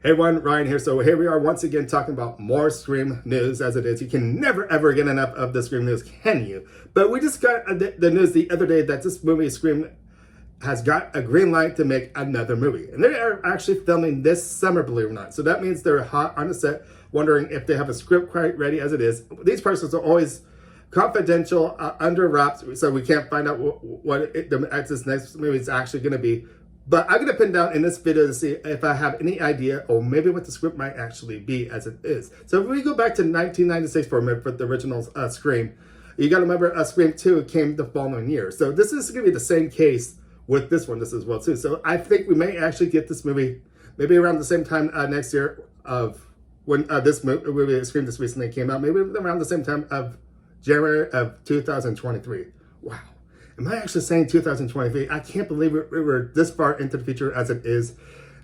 Hey everyone, Ryan here. So here we are once again talking about more Scream news as it is. You can never ever get enough of the Scream news, can you? But we just got the news the other day that this movie, Scream, has got a green light to make another movie. And they are actually filming this summer, believe it or not. So that means they're hot on the set, wondering if they have a script quite ready as it is. These processes are always confidential, under wraps, so we can't find out what this next movie is actually going to be. But I'm going to pin down in this video to see if I have any idea or maybe what the script might actually be as it is. So if we go back to 1996 for a minute for the original Scream, you got to remember Scream 2 came the following year. So this is going to be the same case with this one as well too. So I think we may actually get this movie maybe around the same time next year of when this movie Scream just recently came out. Maybe around the same time of January of 2023. Wow. Am I actually saying 2023? I can't believe we're this far into the future as it is.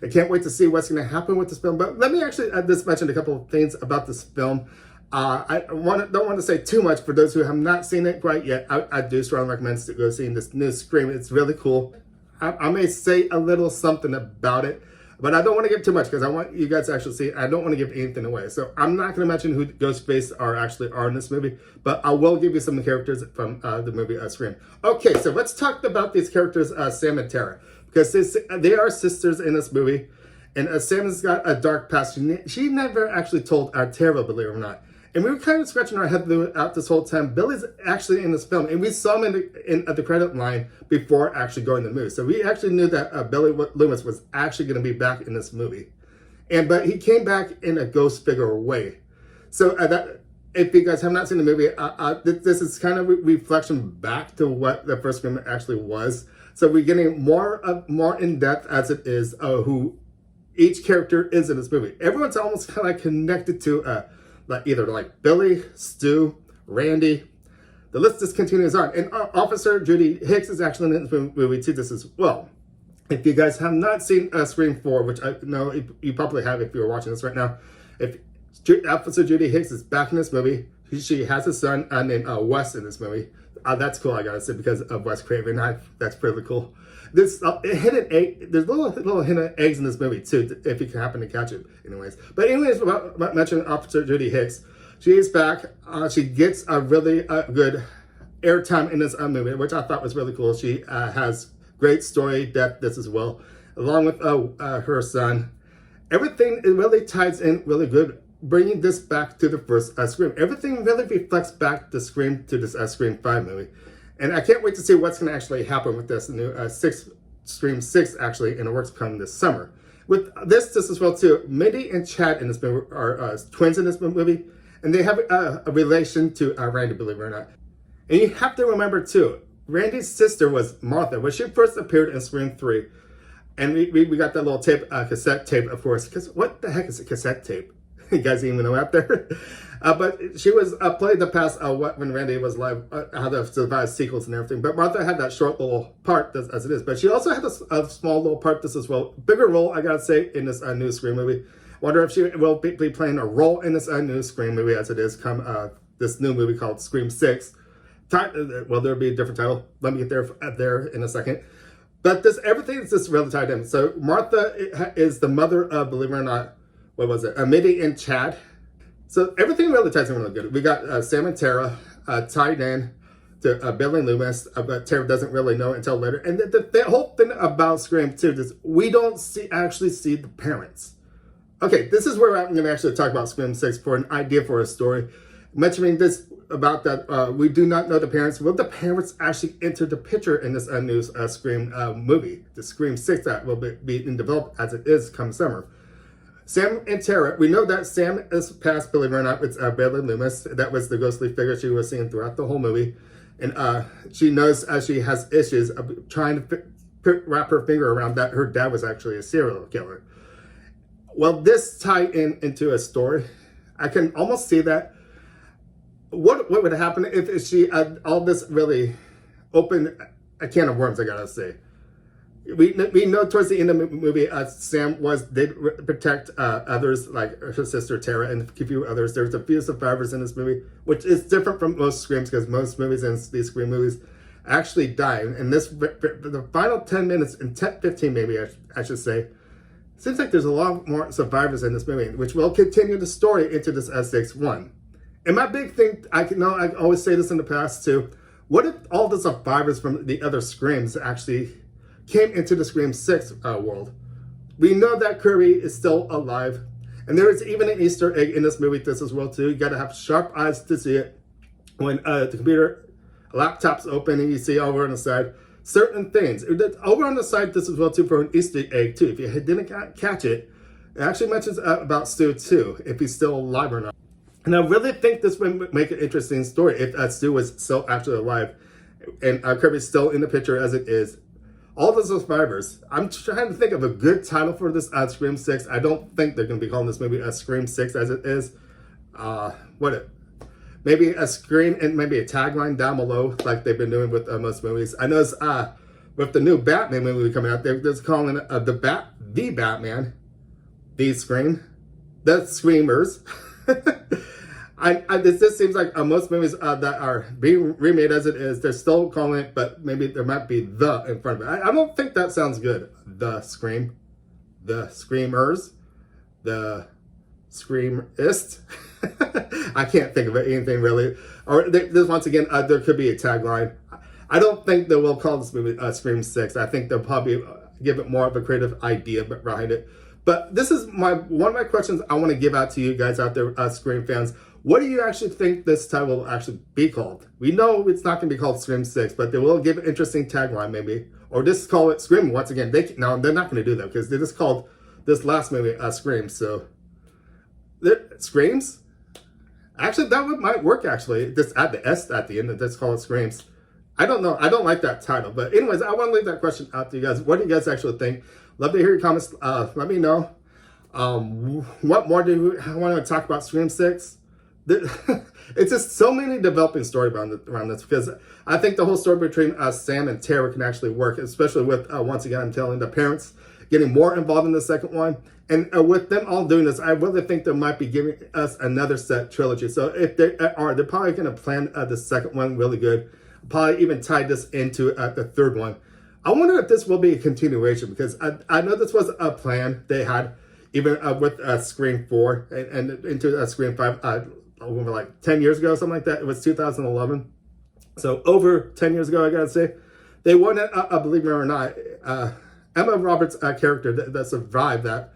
I can't wait to see what's going to happen with this film. But let me actually just mention a couple of things about this film. I don't want to say too much for those who have not seen it quite yet. I do strongly recommend to go seeing this new Scream. It's really cool. I may say a little something about it, but I don't want to give too much because I want you guys to actually see it. I don't want to give anything away. So I'm not going to mention who Ghostface are in this movie, but I will give you some characters from the movie Scream. Okay, so let's talk about these characters, Sam and Tara, because they are sisters in this movie. And Sam has got a dark past. She never actually told Tara, believe it or not. And we were kind of scratching our head out this whole time. Billy's actually in this film, and we saw him at the credit line before actually going to the movie. So we actually knew that Billy Loomis was actually going to be back in this movie, but he came back in a ghost figure way. So if you guys have not seen the movie, this is kind of a reflection back to what the first Scream actually was. So we're getting more in depth as it is who each character is in this movie. Everyone's almost kind of like connected to either like Billy, Stu, Randy. The list just continues on. And Officer Judy Hicks is actually in this movie too, this as well. If you guys have not seen Scream 4, which I know you probably have if you're watching this right now, if Officer Judy Hicks is back in this movie, she has a son named Wes in this movie. That's cool, I gotta say, because of Wes Craven. That's pretty cool. There's hidden egg. There's little hidden eggs in this movie too, if you can happen to catch it. Anyways, about mentioning Officer Judy Hicks, she is back. She gets a really good airtime in this movie, which I thought was really cool. She has great story depth this as well, along with her son. Everything it really ties in really good, bringing this back to the first Scream. Everything really reflects back to Scream to this Scream 5 movie. And I can't wait to see what's going to actually happen with this new Scream 6 actually in the works coming this summer. With this as well too, Mindy and Chad in this movie are twins in this movie, and they have a relation to Randy, believe it or not. And you have to remember too, Randy's sister was Martha when she first appeared in Scream 3. And we got that little tape, cassette tape, of course, because what the heck is a cassette tape? You guys even know out there? But she was played the past when Randy was alive, how to survive sequels and everything. But Martha had that short little part as it is. But she also had a small little part this as well. Bigger role, I gotta say, in this new Scream movie. Wonder if she will be playing a role in this new Scream movie as it is come this new movie called Scream 6. Well, there'll be a different title. Let me get there in a second. But everything is just really tied in. So Martha is the mother of, believe it or not, what was it? Mindy and Chad. So everything really ties in really good. We got Sam and Tara tied in to Billy Loomis, but Tara doesn't really know until later. And the whole thing about Scream 2 is we don't actually see the parents. Okay, this is where I'm going to actually talk about Scream 6 for an idea for a story. Mentioning this about that, we do not know the parents. Will the parents actually enter the picture in this new Scream movie, the Scream 6 that will be developed as it is come summer? Sam and Tara, we know that Sam is past, believe it or not, it's Billy Loomis. That was the ghostly figure she was seeing throughout the whole movie. And she knows she has issues of trying to wrap her finger around that her dad was actually a serial killer. Well, this tied into a story. I can almost see that. What would happen if she, all this really opened a can of worms, I gotta say. We know towards the end of the movie, Sam did protect others like her sister Tara and a few others. There's a few survivors in this movie, which is different from most Screams because most movies in these Scream movies actually die. And the final 10 minutes, and 15 maybe I should say, seems like there's a lot more survivors in this movie, which will continue the story into this S6-1. And my big thing, I always say this in the past too, what if all the survivors from the other Screams actually came into the Scream 6 world? We know that Kirby is still alive, and there is even an Easter egg in this movie this as well too. You gotta have sharp eyes to see it. When the computer laptop's open and you see over on the side, certain things. Over on the side, this as well too for an Easter egg too. If you didn't catch it, it actually mentions about Stu too, if he's still alive or not. And I really think this would make an interesting story if Stu was still actually alive and Kirby's still in the picture as it is. All the survivors. I'm trying to think of a good title for this Scream 6. I don't think they're going to be calling this movie Scream 6 as it is. Maybe a screen and maybe a tagline down below like they've been doing with most movies. I know with the new Batman movie coming out, they're just calling it the Batman, the Scream, the Screamers. This just seems like most movies that are being remade as it is, they're still calling it, but maybe there might be the in front of it. I don't think that sounds good. The Scream, the Screamers, the Screamist. I can't think of anything really. Or once again, there could be a tagline. I don't think they will call this movie Scream 6. I think they'll probably give it more of a creative idea behind it. But this is one of my questions I want to give out to you guys out there, Scream fans. What do you actually think this title will actually be called? We know it's not going to be called Scream 6, but they will give an interesting tagline maybe. Or just call it Scream once again. No, they're not going to do that because they just called this last movie Scream. So, Screams? Actually, that might work actually. Just add the S at the end and just call it Screams. I don't know. I don't like that title. But anyways, I want to leave that question out to you guys. What do you guys actually think? Love to hear your comments. Let me know. What more do you want to talk about Scream 6? It's just so many developing story around this because I think the whole story between Sam and Tara can actually work, especially with, once again, I'm telling the parents getting more involved in the second one. And with them all doing this, I really think they might be giving us another set trilogy. So if they are, they're probably going to plan the second one really good. Probably even tie this into the third one. I wonder if this will be a continuation because I know this was a plan they had even with Scream 4 and into Scream 5 over like 10 years ago, something like that. It was 2011. So over 10 years ago, I gotta say. They wanted, believe it or not, Emma Roberts' character that survived that,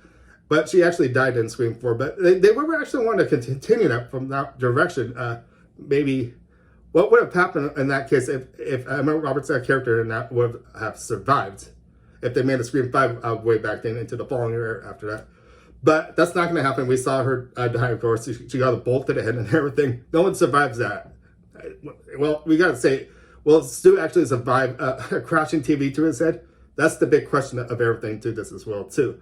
but she actually died in Scream 4. But they were actually wanting to continue that from that direction. Maybe what would have happened in that case if Emma Roberts' character in that would have survived? If they made a Scream 5 way back then into the following year after that. But that's not going to happen. We saw her die, of course. She got a bolt to the head and everything. No one survives that. Well, we got to say, will Stu actually survive a crashing TV to his head? That's the big question of everything to this as well, too.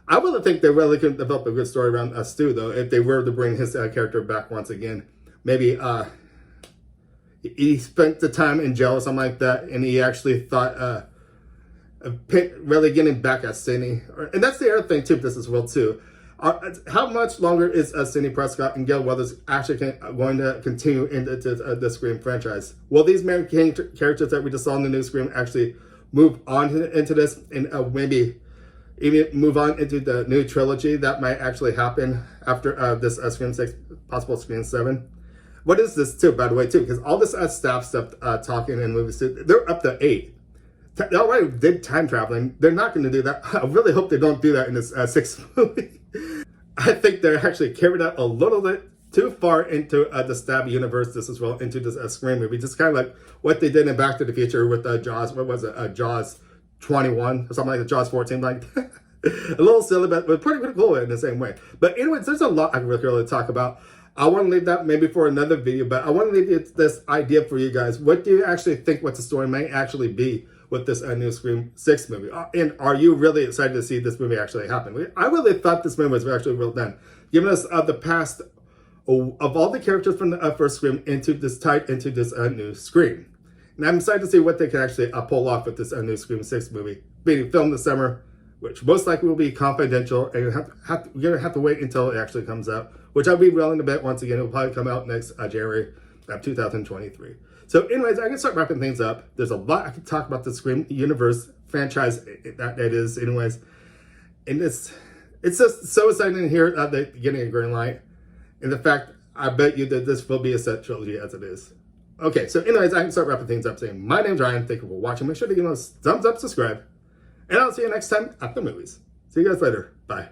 I really think they really could develop a good story around Stu, though, if they were to bring his character back once again. Maybe he spent the time in jail or something like that, and he actually thought... really getting back at Sidney. And that's the other thing too, this as well too. How much longer is Sidney Prescott and Gail Weathers actually going to continue into the Scream franchise? Will these main characters that we just saw in the new Scream actually move on into this and maybe even move on into the new trilogy that might actually happen after this Scream 6, possible Scream 7? What is this too, by the way, too? Because all this staff stuff talking in movies too, they're up to 8. They already did time traveling. They're not going to do that. I really hope they don't do that in this 6th movie. I think they're actually carried out a little bit too far into the Stab universe, this as well, into this Scream movie. Just kind of like what they did in Back to the Future with Jaws. What was it? Jaws 21 or something like that. Jaws 14. Like a little silly, but pretty cool in the same way. But anyways, there's a lot I can really talk about. I want to leave that maybe for another video, but I want to leave you this idea for you guys. What do you actually think what the story may actually be with this new Scream 6 movie? And are you really excited to see this movie actually happen? I really thought this movie was actually well done. Giving us the past of all the characters from the first Scream tied into this new Scream. And I'm excited to see what they can actually pull off with this new Scream 6 movie. Being filmed this summer, which most likely will be confidential, and you're going to have to wait until it actually comes out, which I'll be willing to bet once again it will probably come out next January of 2023. So anyways, I can start wrapping things up. There's a lot I can talk about the Scream universe franchise that is anyways. And it's just so exciting to hear at the getting a green light. And the fact, I bet you that this will be a set trilogy as it is. Okay, so anyways, I can start wrapping things up saying, my name's Ryan. Thank you for watching. Make sure to give us a thumbs up, subscribe. And I'll see you next time at the movies. See you guys later. Bye.